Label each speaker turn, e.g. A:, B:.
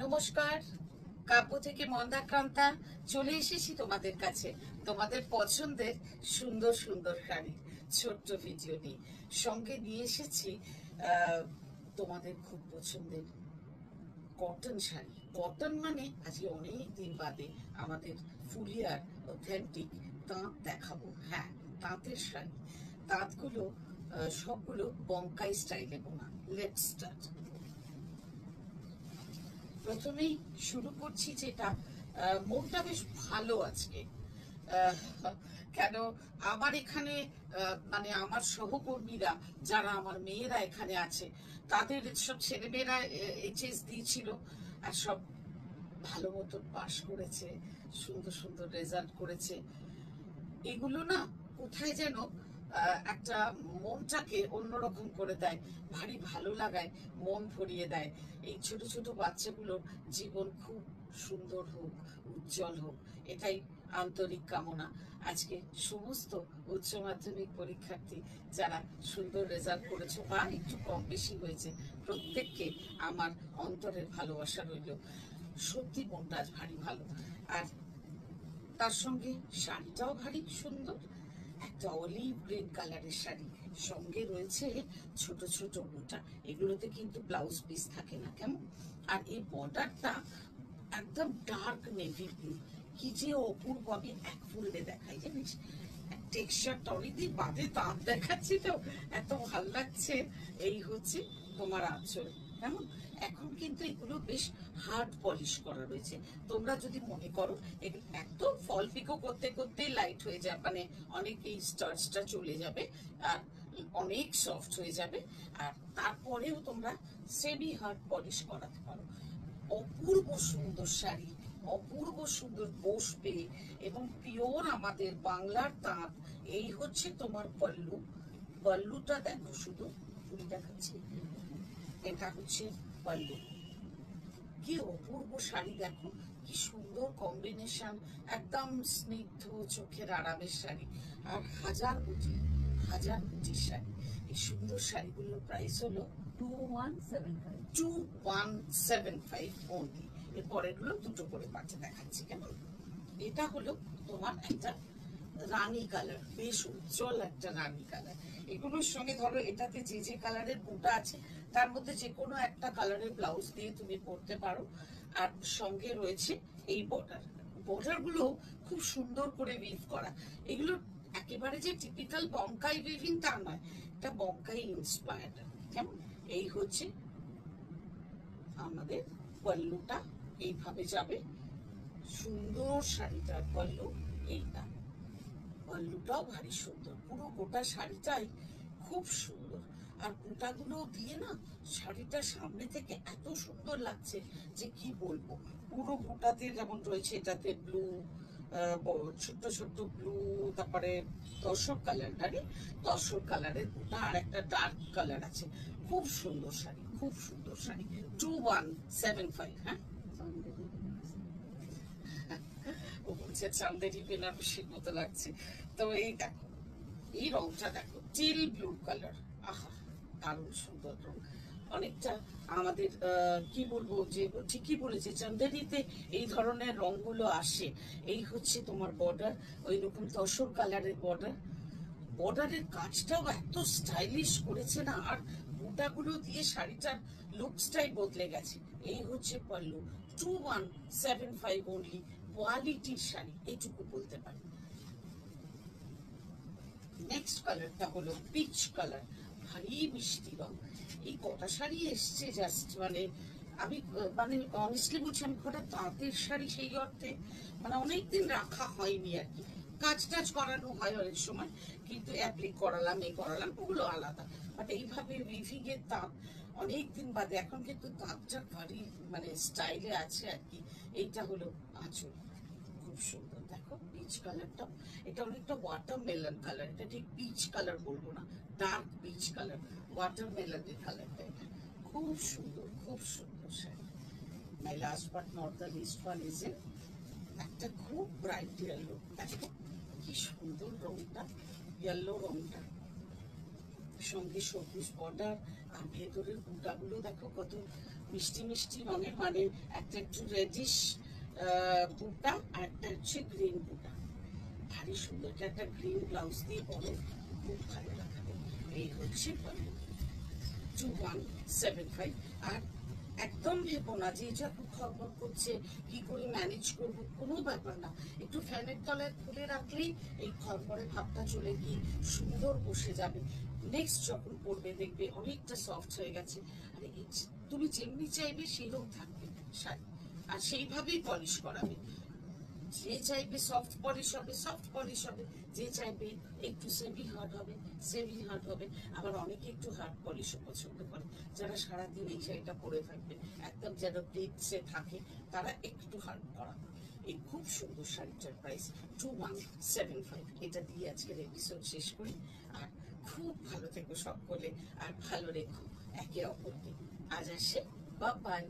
A: নমস্কার, কাব্য থেকে মন্দাক্রান্তা চলে এসেছি তোমাদের কাছে তোমাদের পছন্দের সুন্দর সুন্দর শাড়ি ছোট্ট ভিডিও নিয়ে সঙ্গে নিয়ে এসেছি তোমাদের খুব পছন্দের কটন শাড়ি। কটন মানে আজকে অনেক দিন বাদে আমাদের ফুলিয়ার অথেন্টিক তাঁত দেখাবো। হ্যাঁ, তাঁতের শাড়ি। তাঁতগুলো সবগুলো বঙ্কাই স্টাইলে বোনা। Let's start. প্রথমেই শুরু করছি যেটা মনটা বেশ ভালো আজকে। কেন আমার এখানে মানে আমার সহকর্মীরা যারা আমার মেয়েরা এখানে আছে তাদের সব ছেলেমেয়েরা এইচএস দিয়েছিল আর সব ভালো মতন পাশ করেছে, সুন্দর সুন্দর রেজাল্ট করেছে। এগুলো না কোথায় যেন একটা মনটাকে অন্যরকম করে দেয়, ভারী ভালো লাগায়, মন ভরিয়ে দেয়। এই ছোট ছোট বাচ্চাগুলোর জীবন খুব সুন্দর হোক, উজ্জ্বল হোক, এটাই আন্তরিক কামনা। আজকে সমস্ত উচ্চ মাধ্যমিক পরীক্ষার্থী যারা সুন্দর রেজাল্ট করেছো বা একটু কম বেশি হয়েছে, প্রত্যেককে আমার অন্তরের ভালোবাসা রইল। সত্যি মনটা আজ ভারী ভালো। আর তার সঙ্গে শাড়িটাও ভারী সুন্দর, একটা অলিভ গ্রিন কালারের শাড়ি, সঙ্গে রয়েছে ছোট ছোট বুটা। এগুলোতে কিন্তু ব্লাউজ পিস থাকে না, কেমন। আর এই বর্ডারটা একদম ডার্ক নেভি ব্লু, কি যে অপূর্ব। আমি এক ফুললে দেখাই, জানিস, টেক্সচারটা অনেকদিন বাদে তাঁত দেখাচ্ছি তো এত ভাল লাগছে। এই হচ্ছে তোমার আঁচল, কেমন। এখন কিন্তু এগুলো বেশ হার্ড পলিশ করা রয়েছে। তোমরা যদি মনে করো একদম ফল পিকো করতে করতে লাইট হয়ে যাবে, মানে অনেক এই স্টার্চটা চলে যাবে আর অনেক সফট হয়ে যাবে, আর তারপরেও তোমরা সেমি হার্ড পলিশ করাতে পারো। অপূর্ব সুন্দর শাড়ি, অপূর্ব সুন্দর বসবে এবং পিওর আমাদের বাংলার তাঁত। এই হচ্ছে তোমার পল্লু। পল্লুটা দেখো, শুধু ফুল দেখাচ্ছি, এটা হচ্ছে পল্লু। কি অপূর্ব শাড়ি, দেখো কি সুন্দর কম্বিনেশন, একদম স্নিগ্ধ চোখের আরামের শাড়ি। আর হাজার কোটি শাড়ি। এই সুন্দর শাড়িগুলোর প্রাইস হলো 2175 অনলি। এর পরেরগুলো দুটো করে পাঠে দেখাচ্ছি, কেমন। এটা হলো তোমার একটা রানী কালার, বেশ উজ্জ্বল একটা রানী কালার। এগুলোর সঙ্গে ধরো এটাতে যে যে কালারের বুটা আছে তার মধ্যে যে কোনো একটা কালারের ব্লাউজ দিয়ে তুমি পরতে পারো। আর সঙ্গে রয়েছে এই বর্ডার। বর্ডার গুলো খুব সুন্দর করে উইভ করা। এগুলো একেবারে যে টিপিক্যাল বঙ্কাই উইভিং তা নয়, এটা বঙ্কাই ইন্সপায়ার্ড, কেমন। এই হচ্ছে আমাদের পল্লুটা, এইভাবে যাবে। সুন্দর শাড়িটার পল্লু এইটা। পল্লুটাও ভারী সুন্দর, পুরো গোটা শাড়িটাই খুব সুন্দর। আর বুটাগুলো দিয়ে না শাড়িটা সামনে থেকে এত সুন্দর লাগছে যে কি বলবো। পুরো বুটাতে যেমন রয়েছে, এটাতে ব্লু, ছোট্ট ছোট্ট ব্লু, তারপরে তসর কালার, তসর কালারের বুটা, আর একটা ডার্ক কালার আছে। খুব সুন্দর শাড়ি, খুব সুন্দর শাড়ি। 2175। হ্যাঁ, ও বলছে চান্দেরি বেনারসির মতো লাগছে। তো এই দেখো, এই রংটা দেখো, টিল ব্লু কালার। আহা, দারুণ সুন্দর রং। অনেকটা আমাদের কি বলবো, যে ঠিকই বলেছে, চান্দেরিতে এই ধরনের রংগুলো আসে। এই হচ্ছে তোমার বর্ডার, ওই রকম তসর কালারের বর্ডার। বর্ডারের কাজটাও এত স্টাইলিশ করেছে না, আর বুটাগুলো দিয়ে শাড়িটার লুকসটাই বদলে গেছে। এই হচ্ছে পল্লু। 2175 অনলি। কোয়ালিটির শাড়ি, এইটুকু বলতে পারি। নেক্সট কালারটা হলো পিচ কালার, ভারী মিষ্টি রং। এই কটা শাড়ি এসছে জাস্ট, মানে আমি মানে অনেস্টলি বলছি, আমি কটা তাঁতের শাড়ি সেই অর্থে মানে অনেকদিন রাখা হয়নি আর কি। কাজ টাজ করানো হয় অনেক সময়, কিন্তু অ্যাপ্লিক করালাম, এই করালাম, ওগুলো আলাদা। বাট এইভাবে উইভিং এর তাঁত অনেকদিন বাদে এখন কিন্তু তাঁতটা ভারী মানে স্টাইলে আছে আর কি। এইটা হলো আঁচল, খুব সুন্দর। দেখো পিচ কালারটা, এটা অনেকটা ওয়াটারমেলন কালার, এটা ঠিক পিচ কালার বলবো না, ডার্ক পিচ কালার, ওয়াটারমেলনের কালারটা। এটা খুব সুন্দর, খুব সুন্দর sari. My last but not the least one is একটা খুব ব্রাইট ইয়েলো। দেখো কি সুন্দর রংটা, ইয়েলো রংটা, সঙ্গে সবুজ বর্ডার। আর ভেতরের বুটাগুলো দেখো কত মিষ্টি মিষ্টি রঙের, মানে একটা একটু রেডিশ বুটা আর একটা হচ্ছে গ্রিন বুটা, ভারী সুন্দর। একটা গ্রিন ব্লাউজ দিয়ে পরো, খুব ভালো লাগাবে। এই হচ্ছে 2175। আর একদম ভেবো না যে যখন খরবর করছে কি করে ম্যানেজ করবো, কোনো ব্যাপার না। একটু ফ্যানের তলায় খুলে রাখলেই এই খরবরের ভাবটা চলে গিয়ে সুন্দর বসে যাবে। নেক্সট যখন পরবে দেখবে অনেকটা সফট হয়ে গেছে। আর তুমি যেমনি চাইবে সেরকম থাকবে শাড়ি, আর সেইভাবেই পলিশ করাবে। যে চাইবে সফট পলিশ হবে, সফট পলিশ হবে। যে চাইবে একটু সেমি হার্ড হবে, সেমি হার্ড হবে। আবার অনেকে একটু হার্ড পলিশও পছন্দ করে, যারা সারাদিন এই শাড়িটা পরে থাকবে, একদম যেন ডেটসে থাকে, তারা একটু হার্ড করাবে। এই খুব সুন্দর শাড়িটার প্রাইস 2175। এটা দিয়ে আজকের এপিসোড শেষ করি। আর খুব ভালো থেকো সকলে, আর ভালো রেখো একে অপরকে। আজ আসে, বাই বাই।